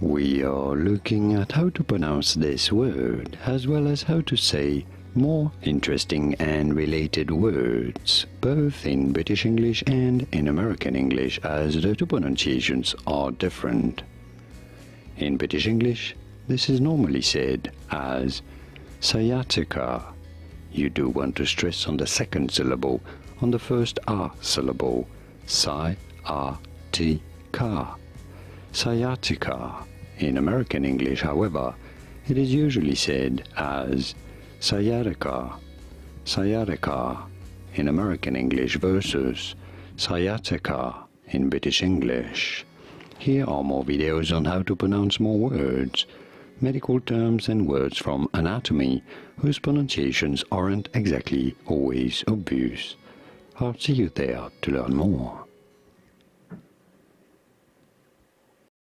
We are looking at how to pronounce this word, as well as how to say more interesting and related words, both in British English and in American English, as the two pronunciations are different. In British English, this is normally said as sciatica. You do want to stress on the second syllable, on the first R syllable, sciatica. Sciatica. In American English, however, it is usually said as sciatica. Sciatica in American English versus sciatica in British English. Here are more videos on how to pronounce more words, medical terms and words from anatomy whose pronunciations aren't exactly always obvious. I'll see you there to learn more.